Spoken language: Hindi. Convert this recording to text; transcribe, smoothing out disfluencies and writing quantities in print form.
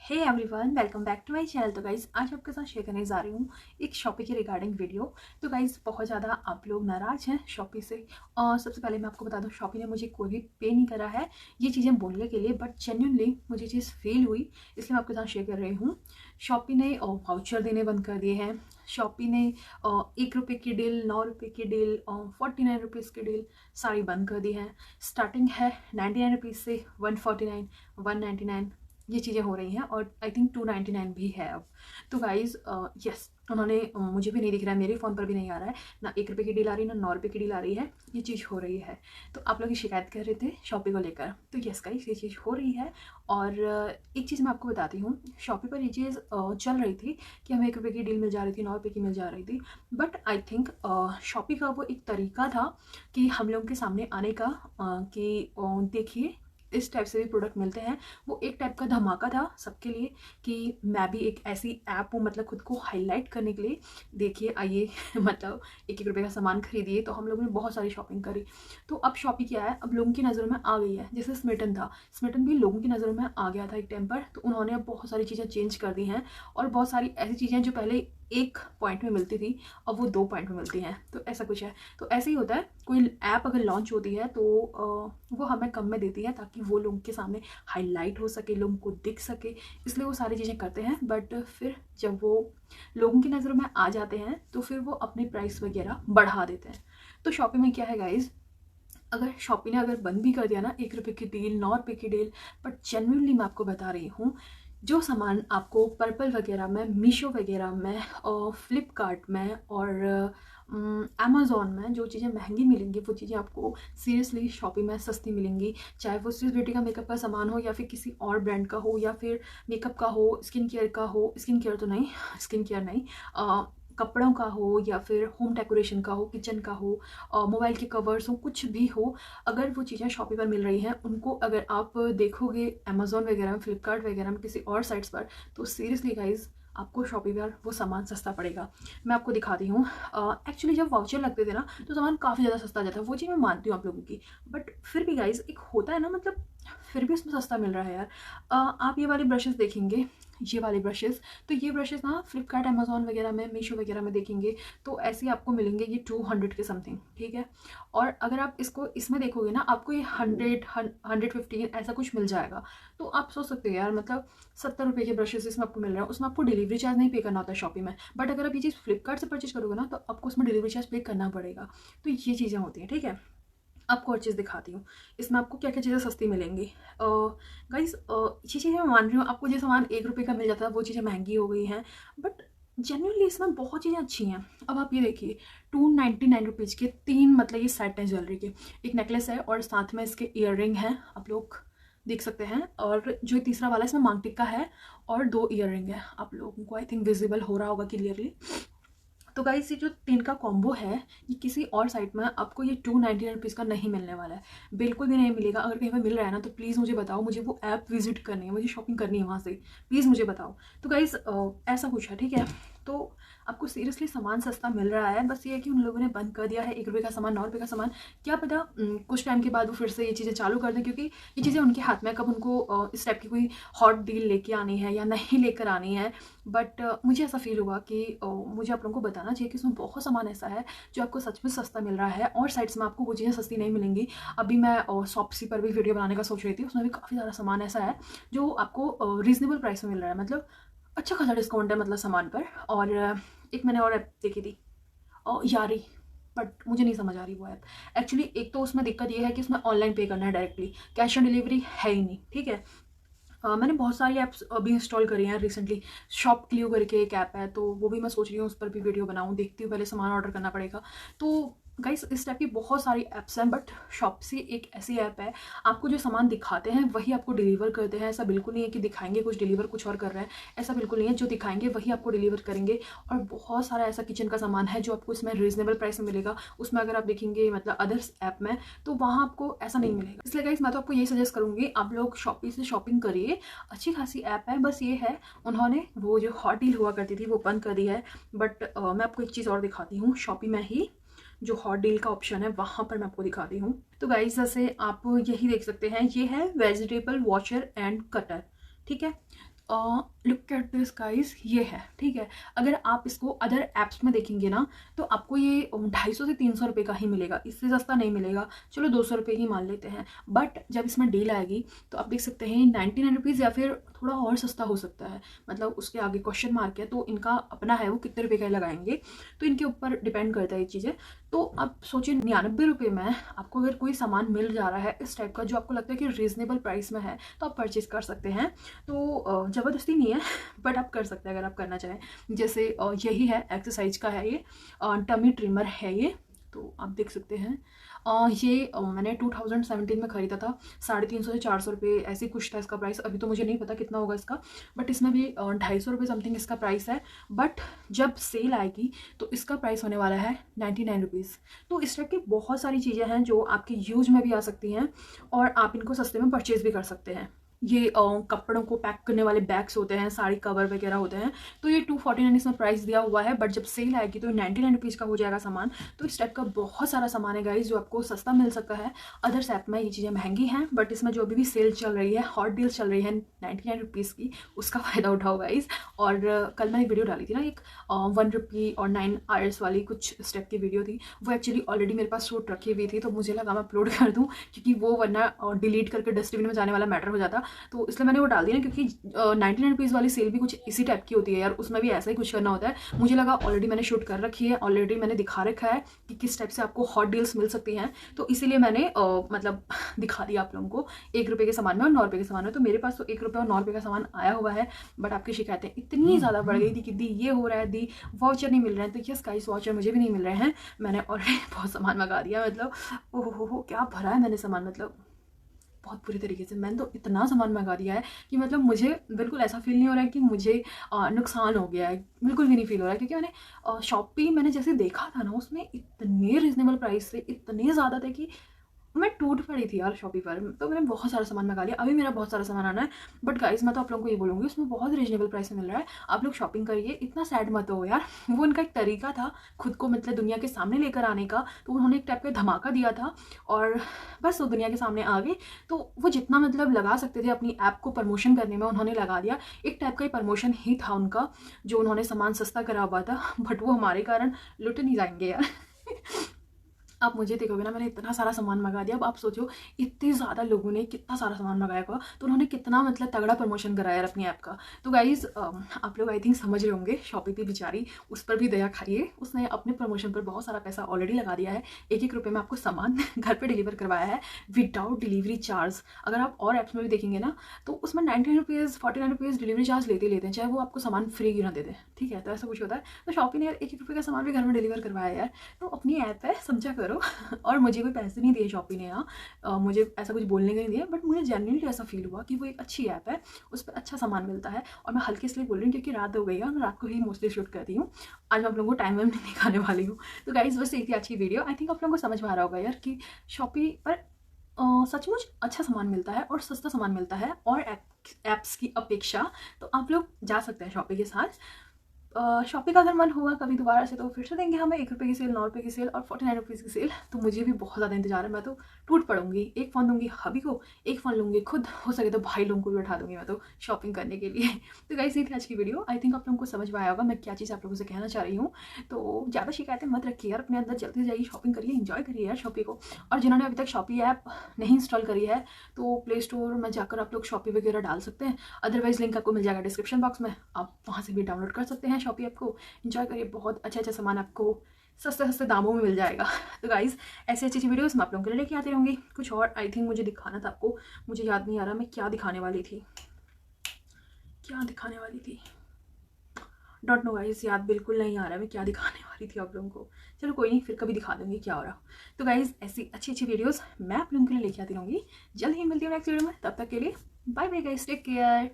Hey everyone, welcome back to my channel. तो गाइज़ आज आपके साथ शेयर करने जा रही हूँ एक शॉपी के रिगार्डिंग वीडियो। तो गाइज़ बहुत ज़्यादा आप लोग नाराज़ हैं शॉपी से, और सबसे पहले मैं आपको बता दूँ शॉपी ने मुझे कोई भी पे नहीं करा है ये चीज़ें बोलने के लिए, बट जेन्युइनली मुझे चीज़ फील हुई इसलिए मैं आपके साथ शेयर कर रही हूँ। शॉपी ने वाउचर देने बंद कर दिए हैं। शॉपी ने 1 रुपये की डील, 9 रुपये की डील, 49 रुपीज़ की डील सारी बंद कर दी है। स्टार्टिंग है 99 रुपीज़ से 149, 199 ये चीज़ें हो रही हैं, और आई थिंक 299 भी है अब। तो गाइज़ यस, उन्होंने मुझे भी नहीं दिख रहा है, मेरे फ़ोन पर भी नहीं आ रहा है, ना 1 रुपये की डील आ रही है, ना 9 रुपये की डील आ रही है। ये चीज़ हो रही है। तो आप लोग शिकायत कर रहे थे शॉपी को लेकर, तो यस गाइज़ ये चीज़ हो रही है। और एक चीज़ मैं आपको बताती हूँ, शॉपी पर ये चीज़ चल रही थी कि हमें 1 रुपये की डील मिल जा रही थी, 9 रुपये की मिल जा रही थी। बट आई थिंक शॉपी का वो एक तरीका था कि हम लोगों के सामने आने का, कि देखिए इस टाइप से भी प्रोडक्ट मिलते हैं। वो एक टाइप का धमाका था सबके लिए कि मैं भी एक ऐसी ऐप हूँ, मतलब खुद को हाईलाइट करने के लिए। देखिए आइए मतलब 1-1 रुपये का सामान खरीदिए। तो हम लोगों ने बहुत सारी शॉपिंग करी। तो अब शॉपिंग क्या है, अब लोगों की नज़रों में आ गई है। जैसे स्मिटन था, स्मिटन भी लोगों की नज़रों में आ गया था एक टाइम पर, तो उन्होंने अब बहुत सारी चीज़ें चेंज कर दी हैं। और बहुत सारी ऐसी चीज़ें जो पहले एक पॉइंट में मिलती थी अब वो 2 पॉइंट में मिलती हैं। तो ऐसा कुछ है। तो ऐसे ही होता है, कोई ऐप अगर लॉन्च होती है तो वो हमें कम में देती है ताकि वो लोगों के सामने हाईलाइट हो सके, लोगों को दिख सके, इसलिए वो सारी चीज़ें करते हैं। बट फिर जब वो लोगों की नज़रों में आ जाते हैं तो फिर वो अपनी प्राइस वगैरह बढ़ा देते हैं। तो शॉपिंग में क्या है गाइज़, अगर शॉपी ने अगर बंद भी कर दिया ना 1 रुपये की डील, 9 रुपये की डील, बट जेन्युइनली मैं आपको बता रही हूँ, जो सामान आपको पर्पल वगैरह में, मीशो वगैरह में और फ्लिपकार्ट में और अमेज़ॉन में जो चीज़ें महंगी मिलेंगी वो चीज़ें आपको सीरियसली शॉपी में सस्ती मिलेंगी। चाहे वो स्विस ब्यूटी का मेकअप का सामान हो, या फिर किसी और ब्रांड का हो, या फिर मेकअप का हो, स्किन केयर का हो, स्किन केयर तो नहीं, स्किन केयर नहीं, कपड़ों का हो, या फिर होम डेकोरेशन का हो, किचन का हो, मोबाइल के कवर्स हो, कुछ भी हो। अगर वो चीज़ें शॉपी पर मिल रही हैं, उनको अगर आप देखोगे अमेज़ॉन वगैरह में, फ्लिपकार्ट वगैरह में, किसी और साइट्स पर, तो सीरियसली गाइज़ आपको शॉपी पर वो सामान सस्ता पड़ेगा। मैं आपको दिखाती हूँ। एक्चुअली जब वाउचर लगते थे ना तो सामान काफ़ी ज़्यादा सस्ता आ जाता है, वो चीज़ मैं मानती हूँ आप लोगों की। बट फिर भी गाइज़ एक होता है ना, मतलब फिर भी उसमें सस्ता मिल रहा है यार। आप ये वाले ब्रशेज़ देखेंगे, ये वाले ब्रशेज़, तो ये ब्रशेज़ ना फ्लिपकार्ट, अमेज़ॉन वगैरह में, मीशो वगैरह में देखेंगे तो ऐसे ही आपको मिलेंगे ये 200 के समथिंग, ठीक है। और अगर आप इसको इसमें देखोगे ना, आपको ये 100, 115 ऐसा कुछ मिल जाएगा। तो आप सोच सकते हो यार, मतलब 70 रुपये के ब्रशेज़ इसमें आपको मिल रहा है, उसमें आपको डिलीवरी चार्ज नहीं पे करना होता है शॉपी में। बट अगर आप ये चीज़ फ्लिपकार्ट से परचेज करोगे ना तो आपको उसमें डिलीवरी चार्ज पे करना पड़ेगा। तो ये चीज़ें होती हैं, ठीक है। आपको और चीज़ दिखाती हूँ, इसमें आपको क्या क्या चीज़ें सस्ती मिलेंगी। गाइस ये चीज़ें मैं मान रही हूँ, आपको जो सामान 1 रुपये का मिल जाता है वो चीज़ें महंगी हो गई हैं, बट जेन्युइनली इसमें बहुत चीज़ें अच्छी हैं। अब आप ये देखिए 299 रुपीज़ के 3, मतलब ये सेट हैं ज्वेलरी के। एक नेकलेस है और साथ में इसके ईयर हैं, आप लोग देख सकते हैं। और जो तीसरा वाला इसमें मांग टिक्का है और 2 ईयर है। आप लोगों को आई थिंक विजिबल हो रहा होगा क्लियरली। तो गाइस ये जो 3 का कॉम्बो है, ये किसी और साइट में आपको ये 299 रुपीज़ का नहीं मिलने वाला है, बिल्कुल भी नहीं मिलेगा। अगर कहीं पर मिल रहा है ना तो प्लीज़ मुझे बताओ, मुझे वो ऐप विजिट करनी है, मुझे शॉपिंग करनी है वहाँ से, प्लीज़ मुझे बताओ। तो गाइस ऐसा कुछ है, ठीक है। तो आपको सीरियसली सामान सस्ता मिल रहा है, बस ये है कि उन लोगों ने बंद कर दिया है 1 रुपये का सामान, 9 रुपये का सामान। क्या पता कुछ टाइम के बाद वो फिर से ये चीज़ें चालू कर दें, क्योंकि ये चीज़ें उनके हाथ में, कब उनको इस टाइप की कोई हॉट डील लेके आनी है या नहीं लेकर आनी है। बट मुझे ऐसा फील हुआ कि मुझे आप लोगों को बताना चाहिए कि उसमें बहुत सामान ऐसा है जो आपको सच में सस्ता मिल रहा है, और साइट्स में आपको वो चीज़ें सस्ती नहीं मिलेंगी। अभी मैं शॉप्सी पर भी वीडियो बनाने का सोच रही थी, उसमें भी काफ़ी ज़्यादा सामान ऐसा है जो आपको रीज़नेबल प्राइस में मिल रहा है, मतलब अच्छा खासा डिस्काउंट है मतलब सामान पर। और एक मैंने और ऐप देखी थी, यारी, बट मुझे नहीं समझ आ रही वो ऐप। एक्चुअली एक तो उसमें दिक्कत ये है कि उसमें ऑनलाइन पे करना है डायरेक्टली, कैश ऑन डिलीवरी है ही नहीं, ठीक है। मैंने बहुत सारी ऐप्स अभी इंस्टॉल करी हैं रिसेंटली। शॉप क्लियो करके एक ऐप है, तो वो भी मैं सोच रही हूँ उस पर भी वीडियो बनाऊँ, देखती हूँ, पहले सामान ऑर्डर करना पड़ेगा। तो गाइस इस टाइप की बहुत सारी ऐप्स हैं, बट शॉप्सी एक ऐसी ऐप है, आपको जो सामान दिखाते हैं वही आपको डिलीवर करते हैं। ऐसा बिल्कुल नहीं है कि दिखाएंगे कुछ, डिलीवर कुछ और कर रहे हैं, ऐसा बिल्कुल नहीं है। जो दिखाएंगे वही आपको डिलीवर करेंगे। और बहुत सारा ऐसा किचन का सामान है जो आपको इसमें रीजनेबल प्राइस में मिलेगा। उसमें अगर आप देखेंगे मतलब अदर्स ऐप में, तो वहाँ आपको ऐसा नहीं मिलेगा। इसलिए गाइस मैं तो आपको यही सजेस्ट करूँगी, आप लोग शॉपी से शॉपिंग करिए, अच्छी खासी ऐप है। बस ये है, उन्होंने वो जो हॉट डील हुआ करती थी वो बंद कर दी है। बट मैं आपको एक चीज़ और दिखाती हूँ, शॉपी में ही जो हॉट डील का ऑप्शन है वहाँ पर मैं आपको दिखाती हूँ। तो गाइस जैसे आप यही देख सकते हैं, ये है वेजिटेबल वॉशर एंड कटर, ठीक है। लुक एट दिस गाइस, ये है, ठीक है। अगर आप इसको अदर ऐप्स में देखेंगे ना तो आपको ये 250 से 300 रुपये का ही मिलेगा, इससे सस्ता नहीं मिलेगा। चलो 200 रुपये ही मान लेते हैं, बट जब इसमें डील आएगी तो आप देख सकते हैं 99 रुपीज़ या फिर थोड़ा और सस्ता हो सकता है, मतलब उसके आगे क्वेश्चन मार्क है, तो इनका अपना है वो कितने रुपये का लगाएंगे, तो इनके ऊपर डिपेंड करता है ये चीज़ें। तो आप सोचिए 99 रुपये में आपको अगर कोई सामान मिल जा रहा है इस टाइप का जो आपको लगता है कि रीज़नेबल प्राइस में है, तो आप परचेज़ कर सकते हैं। तो ज़बरदस्ती नहीं है बट आप कर सकते हैं अगर आप करना चाहें। जैसे यही है, एक्सरसाइज का है ये, टमी ट्रिमर है ये, तो आप देख सकते हैं। ये मैंने 2017 में ख़रीदा था, 350 से 400 रुपये ऐसे कुछ था इसका प्राइस। अभी तो मुझे नहीं पता कितना होगा इसका, बट इसमें भी 250 रुपये समथिंग इसका प्राइस है। बट जब सेल आएगी तो इसका प्राइस होने वाला है 99 रुपीज़। तो इस टाइप की बहुत सारी चीज़ें हैं जो आपके यूज में भी आ सकती हैं और आप इनको सस्ते में परचेज़ भी कर सकते हैं। ये कपड़ों को पैक करने वाले बैग्स होते हैं, साड़ी कवर वगैरह होते हैं, तो ये 249 इसमें प्राइस दिया हुआ है, बट जब सेल आएगी तो 99 रुपीज़ का हो जाएगा सामान। तो इस टाइप का बहुत सारा सामान है गाइज जो आपको सस्ता मिल सकता है। अदर्स ऐप में ये चीज़ें महंगी हैं, बट इसमें जो अभी भी सेल चल रही है, हॉट डील चल रही है 99 रुपीज़ की, उसका फ़ायदा उठाओ गाइज। और कल मैंने एक वीडियो डाली थी ना, एक 1 रुपये और 9 आवर्स वाली कुछ स्टेप की वीडियो थी, वो एक्चुअली ऑलरेडी मेरे पास शूट रखी हुई थी, तो मुझे लगा मैं अपलोड कर दूँ, क्योंकि वो वरना डिलीट करके डस्टबिन में जाने वाला मैटर हो जाता, तो इसलिए मैंने वो डाल दी ना। क्योंकि 99 रुपीज़ वाली सेल भी कुछ इसी टाइप की होती है यार, उसमें भी ऐसा ही कुछ करना होता है। मुझे लगा ऑलरेडी मैंने शूट कर रखी है, ऑलरेडी मैंने दिखा रखा है कि किस टाइप से आपको हॉट डील्स मिल सकती हैं, तो इसीलिए मैंने मतलब दिखा दिया आप लोगों को 1 रुपये के सामान में और 9 रुपये के सामान में। तो मेरे पास तो 1 रुपये और 9 रुपये का सामान आया हुआ है, बट आपकी शिकायतें इतनी ज़्यादा बढ़ गई थी कि दी ये हो रहा है, दी वाउचर नहीं मिल रहे हैं। तो यस गाइस, वाउचर मुझे भी नहीं मिल रहे हैं, मैंने ऑलरेडी बहुत सामान मंगा दिया, मतलब ओहो हो क्या भरा है मैंने सामान, मतलब बहुत बुरी तरीके से। मैंने तो इतना सामान मंगा दिया है कि मतलब मुझे बिल्कुल ऐसा फील नहीं हो रहा है कि मुझे नुकसान हो गया है, बिल्कुल भी नहीं फील हो रहा है। क्योंकि मैंने शॉपी मैंने जैसे देखा था ना, उसमें इतने रिजनेबल प्राइस थे, इतने ज़्यादा थे कि मैं टूट पड़ी थी यार शॉपी पर। तो मैंने बहुत सारा सामान मंगा लिया, अभी मेरा बहुत सारा सामान आना है। बट गाइस मैं तो आप लोगों को ये बोलूँगी, उसमें बहुत रीजनेबल प्राइस में मिल रहा है, आप लोग शॉपिंग करिए, इतना सैड मत हो यार। वो उनका एक तरीका था खुद को मतलब दुनिया के सामने लेकर आने का, तो उन्होंने एक टाइप का धमाका दिया था और बस वो दुनिया के सामने आ गई। तो वो जितना मतलब लगा सकते थे अपनी ऐप को प्रमोशन करने में, उन्होंने लगा दिया। एक टाइप का ही प्रमोशन ही था उनका, जो उन्होंने सामान सस्ता करा हुआ था, बट वो हमारे कारण लुट नहीं जाएंगे यार। आप मुझे देखोगे ना, मैंने इतना सारा सामान मंगा दिया। अब आप सोचो इतने ज़्यादा लोगों ने कितना सारा सामान मंगाया होगा, तो उन्होंने कितना मतलब तगड़ा प्रमोशन कराया यार अपनी ऐप का। तो गाइज़ आप लोग आई थिंक समझ रहे होंगे, शॉपी पे बेचारी, उस पर भी दया खाइए, उसने अपने प्रमोशन पर बहुत सारा पैसा ऑलरेडी लगा दिया है। 1-1 रुपये में आपको सामान घर पर डिलीवर करवाया है विदाउट डिलीवरी चार्ज। अगर आप और ऐप्स में भी देखेंगे ना, तो उसमें 99 रुपीज़ 49 रुपीज़ डिलीवरी चार्ज लेते हैं, चाहे वो आपको सामान फ्री क्यों ना दे दें, ठीक है। तो ऐसा कुछ होता है। तो शॉपी ने यार 1-1 रुपये का सामान भी घर में डिलीवर करवाया यार, तो अपनी ऐप है, समझा करो। और मुझे कोई पैसे नहीं दिए शॉपी ने यहाँ, मुझे ऐसा कुछ बोलने का नहीं दिया, बट मुझे जेन्युइनली ऐसा फील हुआ कि वो एक अच्छी ऐप है, उस पर अच्छा सामान मिलता है। और मैं हल्के इसलिए बोल रही हूँ क्योंकि रात हो गई है, मैं रात को ही मोस्टली शूट करती हूँ, आज मैं आप लोगों को टाइम नहीं दिखाने वाली हूँ। तो गाइज़ बस एक थी आज की वीडियो। आई थिंक आप लोगों को समझ में आ रहा होगा यार कि शॉपी पर सचमुच अच्छा सामान मिलता है और सस्ता सामान मिलता है और ऐप्स की अपेक्षा। तो आप लोग जा सकते हैं शॉपी के साथ। शॉपी का अगर मन होगा कभी दोबारा से, तो फिर से देंगे हमें 1 रुपये की सेल, 9 रुपये की सेल और 49 रुपीज़ की सेल। तो मुझे भी बहुत ज़्यादा इंतजार है, मैं तो टूट पड़ूंगी। एक फ़ोन दूंगी हबी को, एक फ़ोन लूँगी खुद, हो सके तो भाई लोगों को भी उठा दूंगी मैं तो शॉपिंग करने के लिए। तो गाइस ये थी आज की वीडियो। आई थिंक आप लोगों को समझ में आया होगा मैं क्या चीज़ आप लोगों से कहना चाह रही हूँ। तो ज़्यादा शिकायतें मत रखिए यार अपने अंदर, जल्दी से जाइए शॉपिंग करिए, इंजॉय करिए यार शॉपी को। और जिन्होंने अभी तक शॉपी ऐप नहीं इंस्टॉल करी है, तो प्ले स्टोर में जाकर आप लोग शॉपी वगैरह डाल सकते हैं, अदरवाइज लिंक आपको मिल जाएगा डिस्क्रिप्शन बॉक्स में, आप वहाँ से भी डाउनलोड कर सकते हैं शॉपी ऐप को। इंजॉय करिए, बहुत अच्छा सामान आपको सस्ते सस्ते दामों में मिल जाएगा। तो गाइज़ ऐसी अच्छी वीडियोस मैं आप लोगों के लिए लेके आती रहूँगी। कुछ और आई थिंक मुझे दिखाना था आपको, मुझे याद नहीं आ रहा मैं क्या दिखाने वाली थी, डोंट नो गाइज़, याद बिल्कुल नहीं आ रहा है मैं क्या दिखाने वाली थी आप लोगों को। चलो कोई नहीं, फिर कभी दिखा दूँगी क्या हो रहा। तो गाइज़ ऐसी अच्छी वीडियोज़ मैं आप लोगों के लिए लेके आती रहूँगी। जल्द ही मिलती हूँ नेक्स्ट वीडियो में, तब तक के लिए bye bye guys, take care.